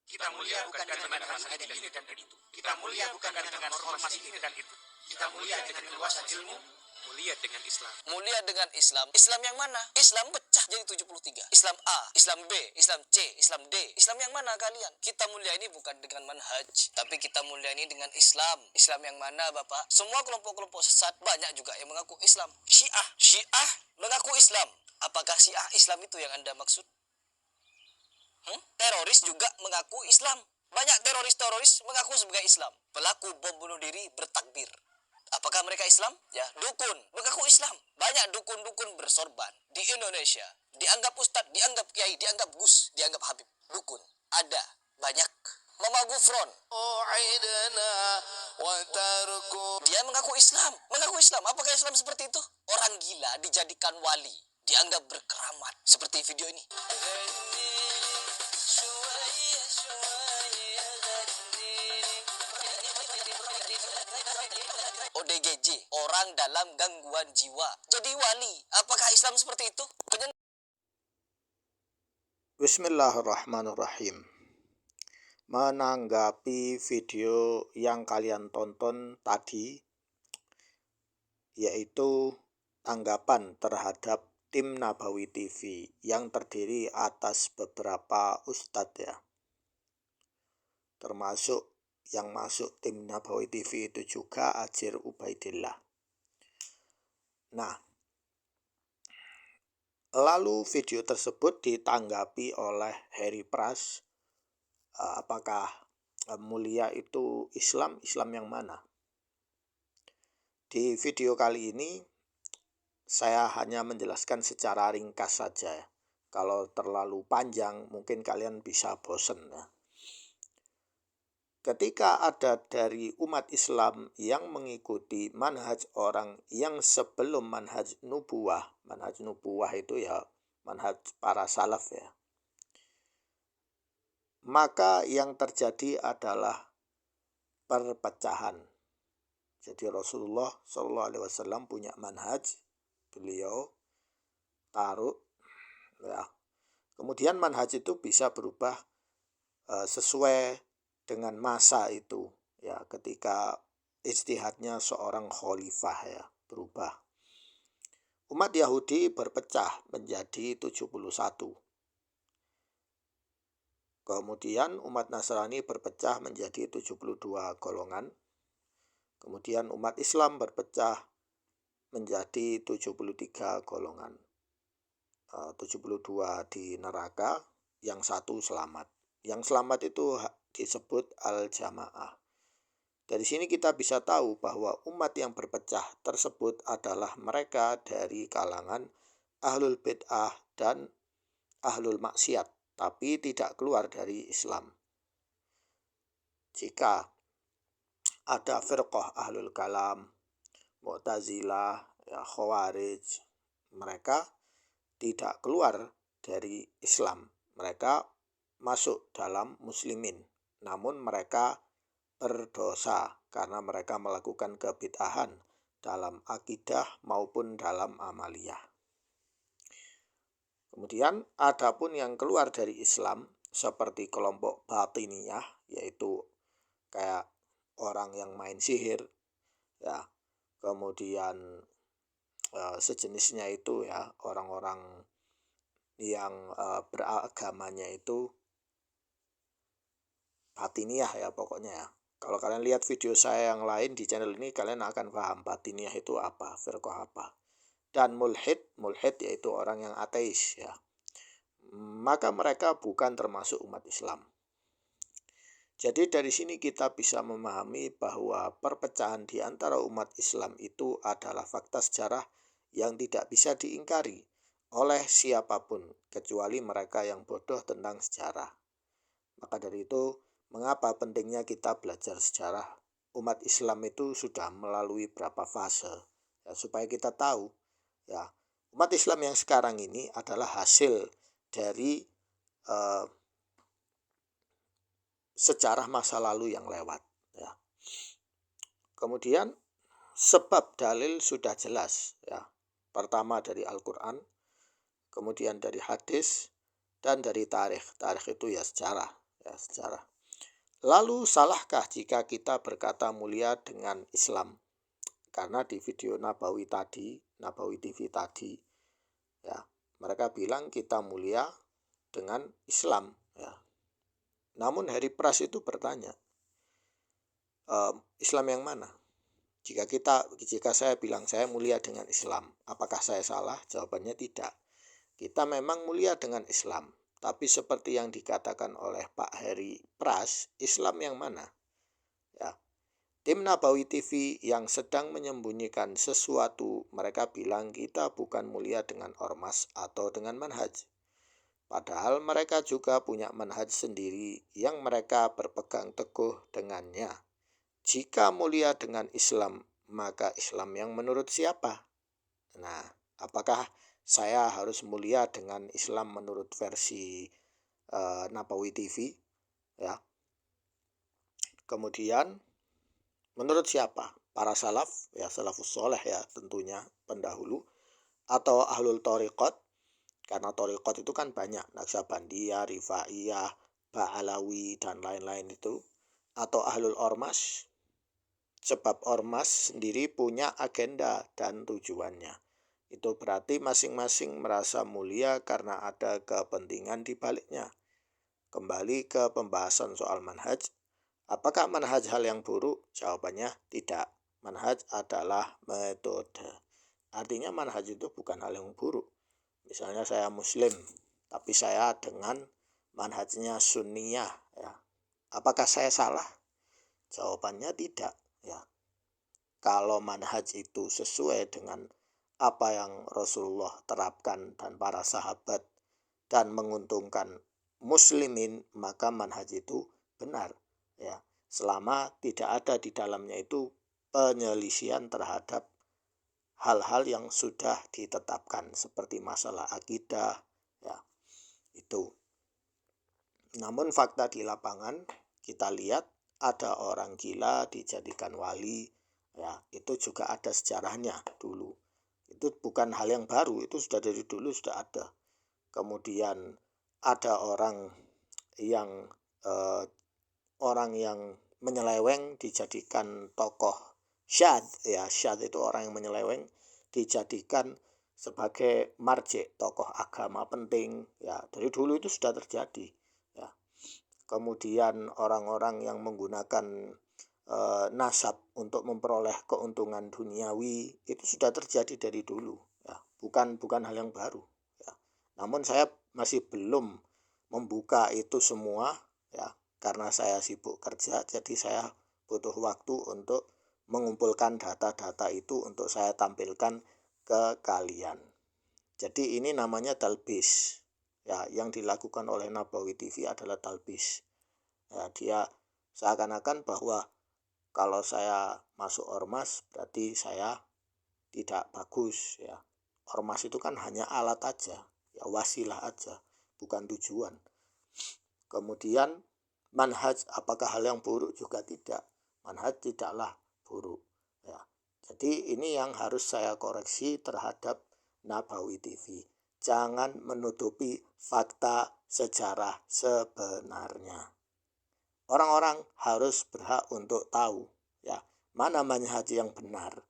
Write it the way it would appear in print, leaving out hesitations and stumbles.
Kita mulia bukan dengan masalah ini dan itu. Kita mulia bukan dengan formasi ini dan itu. Kita mulia dengan keluasan ilmu, mulia dengan Islam. Mulia dengan Islam. Islam yang mana? Islam pecah jadi 73. Islam A, Islam B, Islam C, Islam D. Islam yang mana kalian? Kita mulia ini bukan dengan manhaj, tapi kita mulia ini dengan Islam. Islam yang mana, Bapak? Semua kelompok-kelompok sesat banyak juga yang mengaku Islam. Syiah mengaku Islam. Apakah Syiah Islam itu yang Anda maksud? Teroris juga mengaku Islam. Banyak teroris-teroris mengaku sebagai Islam. Pelaku bom bunuh diri bertakbir. Apakah mereka Islam? Ya, dukun mengaku Islam. Banyak dukun-dukun bersorban di Indonesia. Dianggap ustadz, dianggap kiai, dianggap gus, dianggap habib. Dukun ada banyak. Mama Gufron, dia mengaku Islam. Mengaku Islam. Apakah Islam seperti itu? Orang gila dijadikan wali, dianggap berkeramat. Seperti video ini. ODGJ, orang dalam gangguan jiwa, jadi wali. Apakah Islam seperti itu? Bismillahirrahmanirrahim. Menanggapi video yang kalian tonton tadi, yaitu tanggapan terhadap tim Nabawi TV yang terdiri atas beberapa ustadz ya, termasuk yang masuk tim Nabawi TV itu juga Ajir Ubaidillah. Nah, lalu video tersebut ditanggapi oleh Harry Pras. Apakah mulia itu Islam? Islam yang mana? Di video kali ini saya hanya menjelaskan secara ringkas saja ya. Kalau terlalu panjang mungkin kalian bisa bosen ya. Ketika ada dari umat Islam yang mengikuti manhaj orang yang sebelum manhaj nubuwah itu ya manhaj para salaf ya, maka yang terjadi adalah perpecahan. Jadi Rasulullah SAW punya manhaj, beliau taruh ya. Kemudian manhaj itu bisa berubah sesuai dengan masa itu ya, ketika ijtihadnya seorang khalifah ya berubah. Umat Yahudi berpecah menjadi 71. Kemudian umat Nasrani berpecah menjadi 72 golongan. Kemudian umat Islam berpecah menjadi 73 golongan. 72 di neraka, yang satu selamat. Yang selamat itu disebut al-jamaah. Dari sini kita bisa tahu bahwa umat yang berpecah tersebut adalah mereka dari kalangan ahlul bid'ah dan ahlul maksiat, tapi tidak keluar dari Islam. Jika ada firqah ahlul kalam, Mu'tazilah, ya, Khawarij, mereka tidak keluar dari Islam. Mereka masuk dalam muslimin, namun mereka berdosa karena mereka melakukan kebid'ahan dalam akidah maupun dalam amaliyah. Kemudian adapun yang keluar dari Islam seperti kelompok batiniyah, yaitu kayak orang yang main sihir ya, kemudian sejenisnya itu ya, orang-orang yang beragamanya itu batiniyah ya pokoknya ya. Kalau kalian lihat video saya yang lain di channel ini, kalian akan paham batiniyah itu apa, firqah apa. Dan mulhid yaitu orang yang ateis ya. Maka mereka bukan termasuk umat Islam. Jadi dari sini kita bisa memahami bahwa perpecahan di antara umat Islam itu adalah fakta sejarah yang tidak bisa diingkari oleh siapapun kecuali mereka yang bodoh tentang sejarah. Maka dari itu, mengapa pentingnya kita belajar sejarah? Umat Islam itu sudah melalui berapa fase ya, supaya kita tahu ya, umat Islam yang sekarang ini adalah hasil dari sejarah masa lalu yang lewat ya. Kemudian sebab dalil sudah jelas ya. Pertama dari Al-Qur'an, kemudian dari hadis, dan dari tarikh. Tarikh itu ya sejarah ya, sejarah. Lalu salahkah jika kita berkata mulia dengan Islam? Karena di video Nabawi TV tadi, ya, mereka bilang kita mulia dengan Islam, ya. Namun Harry Pras itu bertanya, Islam yang mana? Jika saya bilang saya mulia dengan Islam, apakah saya salah? Jawabannya tidak. Kita memang mulia dengan Islam, tapi seperti yang dikatakan oleh Pak Harry Pras, Islam yang mana? Ya. Tim Nabawi TV yang sedang menyembunyikan sesuatu, mereka bilang kita bukan mulia dengan ormas atau dengan manhaj. Padahal mereka juga punya manhaj sendiri yang mereka berpegang teguh dengannya. Jika mulia dengan Islam, maka Islam yang menurut siapa? Nah, apakah saya harus mulia dengan Islam menurut versi Nabawi TV? Ya. Kemudian, menurut siapa? Para salaf, ya salafus soleh ya tentunya pendahulu, atau ahlul thariqat, karena thariqat itu kan banyak, Naqsabandiyah, Rifaiyah, Ba'alawi, dan lain-lain itu, atau ahlul ormas, sebab ormas sendiri punya agenda dan tujuannya. Itu berarti masing-masing merasa mulia karena ada kepentingan di baliknya. Kembali ke pembahasan soal manhaj. Apakah manhaj hal yang buruk? Jawabannya tidak. Manhaj adalah metode. Artinya manhaj itu bukan hal yang buruk. Misalnya saya muslim, tapi saya dengan manhajnya sunniyah, ya. Apakah saya salah? Jawabannya tidak, ya. Kalau manhaj itu sesuai dengan apa yang Rasulullah terapkan dan para sahabat dan menguntungkan muslimin, maka manhaj itu benar, ya. Selama tidak ada di dalamnya itu penyelisihan terhadap hal-hal yang sudah ditetapkan seperti masalah akidah, ya, itu. Namun fakta di lapangan kita lihat ada orang gila dijadikan wali, ya, itu juga ada sejarahnya dulu. Itu bukan hal yang baru, itu sudah dari dulu sudah ada. Kemudian ada orang yang menyeleweng dijadikan tokoh syad, ya, syad itu orang yang menyeleweng dijadikan sebagai marjek, tokoh agama penting, ya, dari dulu itu sudah terjadi, ya. Kemudian orang-orang yang menggunakan nasab untuk memperoleh keuntungan duniawi itu sudah terjadi dari dulu, ya. Bukan hal yang baru, ya. Namun saya masih belum membuka itu semua, ya, karena saya sibuk kerja, jadi saya butuh waktu untuk mengumpulkan data-data itu untuk saya tampilkan ke kalian. Jadi ini namanya talbis, ya, yang dilakukan oleh Nabawi TV adalah talbis, ya. Dia seakan-akan bahwa kalau saya masuk ormas berarti saya tidak bagus, ya. Ormas itu kan hanya alat aja, ya, wasilah aja, bukan tujuan. Kemudian manhaj apakah hal yang buruk? Juga tidak. Manhaj tidaklah buruk, ya. Jadi ini yang harus saya koreksi terhadap Nabawi TV. Jangan menutupi fakta sejarah sebenarnya. Orang-orang harus berhak untuk tahu, ya, mana manhaj yang benar,